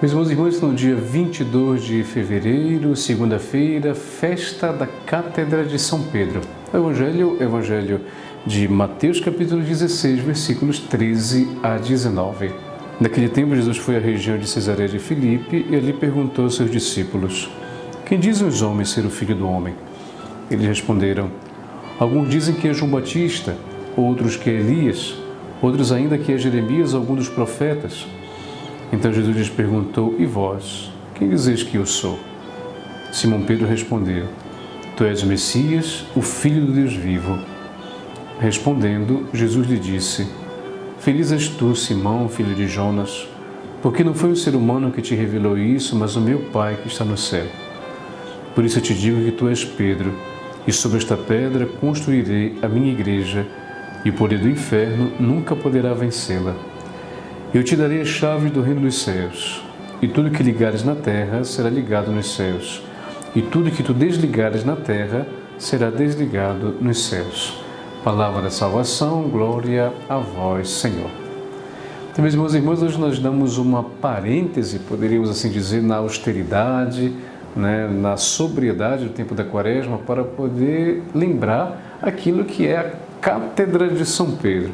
Meus irmãos e irmãs, no dia 22 de fevereiro, segunda-feira, festa da Cátedra de São Pedro. Evangelho de Mateus, capítulo 16, versículos 13 a 19. Naquele tempo, Jesus foi à região de Cesareia de Filipe e ali perguntou aos seus discípulos: Quem dizem os homens ser o Filho do Homem? Eles responderam: Alguns dizem que é João Batista, outros que é Elias, outros ainda que é Jeremias, algum dos profetas. Então Jesus lhes perguntou: E vós, quem dizeis que eu sou? Simão Pedro respondeu: Tu és o Messias, o Filho do Deus vivo. Respondendo, Jesus lhe disse: Feliz és tu, Simão, filho de Jonas, porque não foi o ser humano que te revelou isso, mas o meu Pai que está no céu. Por isso eu te digo que tu és Pedro, e sobre esta pedra construirei a minha igreja, e o poder do inferno nunca poderá vencê-la. Eu te darei a chave do reino dos céus, e tudo que ligares na terra será ligado nos céus, e tudo que tu desligares na terra será desligado nos céus. Palavra da salvação, glória a vós, Senhor. Então, meus irmãos e irmãs, hoje nós damos uma parêntese, poderíamos assim dizer, na austeridade, na sobriedade do tempo da Quaresma, para poder lembrar aquilo que é a Cátedra de São Pedro.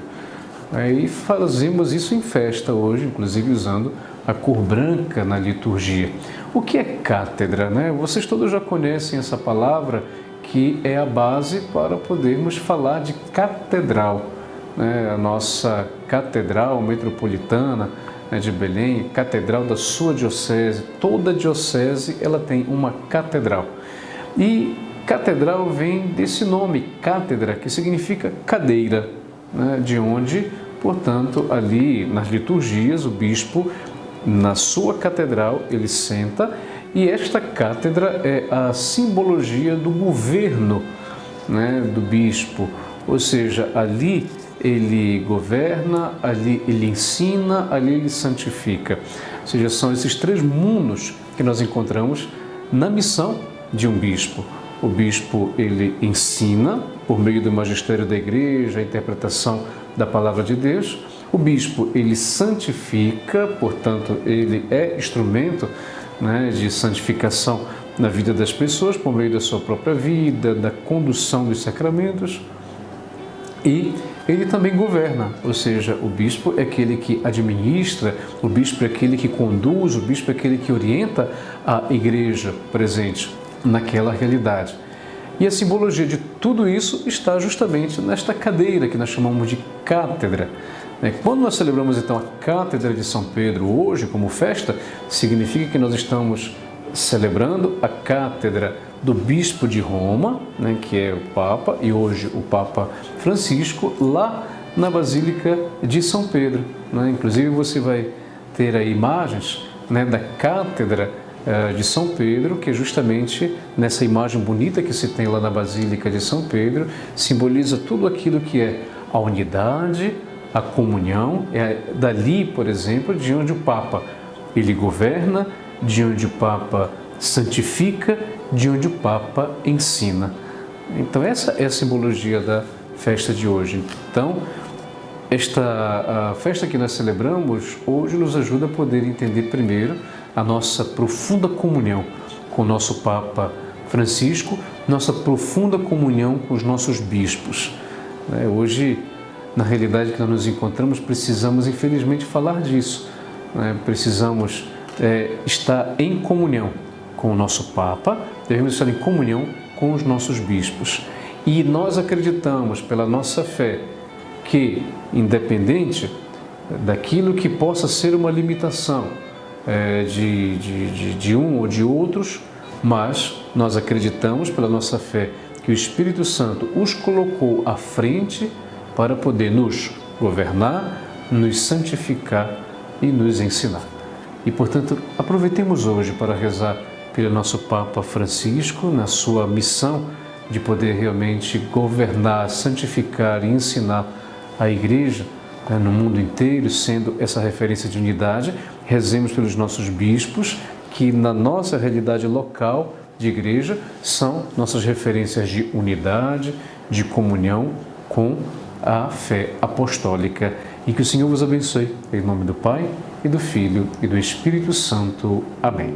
E fazemos isso em festa hoje, inclusive usando a cor branca na liturgia. O que é cátedra? Vocês todos já conhecem essa palavra, que é a base para podermos falar de catedral. A nossa catedral metropolitana de Belém, catedral da sua diocese, toda diocese ela tem uma catedral. E catedral vem desse nome, cátedra, que significa cadeira, de onde, portanto, ali nas liturgias, o bispo, na sua catedral, ele senta, e esta cátedra é a simbologia do governo do bispo, ou seja, ali ele governa, ali ele ensina, ali ele santifica. Ou seja, são esses três mundos que nós encontramos na missão de um bispo. O bispo, ele ensina, por meio do magistério da igreja, a interpretação da palavra de Deus. O bispo, ele santifica, portanto, ele é instrumento de santificação na vida das pessoas, por meio da sua própria vida, da condução dos sacramentos. E ele também governa, ou seja, o bispo é aquele que administra, o bispo é aquele que conduz, o bispo é aquele que orienta a igreja presente naquela realidade. E a simbologia de tudo isso está justamente nesta cadeira que nós chamamos de cátedra. Quando nós celebramos então a Cátedra de São Pedro hoje como festa, significa que nós estamos celebrando a cátedra do Bispo de Roma, que é o Papa, e hoje o Papa Francisco, lá na Basílica de São Pedro. Inclusive você vai ter aí imagens da Cátedra de São Pedro, que é justamente nessa imagem bonita que se tem lá na Basílica de São Pedro, simboliza tudo aquilo que é a unidade, a comunhão. É dali, por exemplo, de onde o Papa ele governa, de onde o Papa santifica, de onde o Papa ensina. Então essa é a simbologia da festa de hoje. Então a festa que nós celebramos hoje nos ajuda a poder entender primeiro a nossa profunda comunhão com o nosso Papa Francisco, nossa profunda comunhão com os nossos bispos. Hoje, na realidade que nós nos encontramos, precisamos infelizmente falar disso. Precisamos estar em comunhão com o nosso Papa, devemos estar em comunhão com os nossos bispos. E nós acreditamos, pela nossa fé, que, independente daquilo que possa ser uma limitação de um ou de outros, mas nós acreditamos, pela nossa fé, que o Espírito Santo os colocou à frente para poder nos governar, nos santificar e nos ensinar. E, portanto, aproveitemos hoje para rezar pelo nosso Papa Francisco, na sua missão de poder realmente governar, santificar e ensinar a Igreja no mundo inteiro, sendo essa referência de unidade. Rezemos pelos nossos bispos, que na nossa realidade local de Igreja são nossas referências de unidade, de comunhão com a fé apostólica. E que o Senhor vos abençoe. Em nome do Pai, e do Filho, e do Espírito Santo. Amém.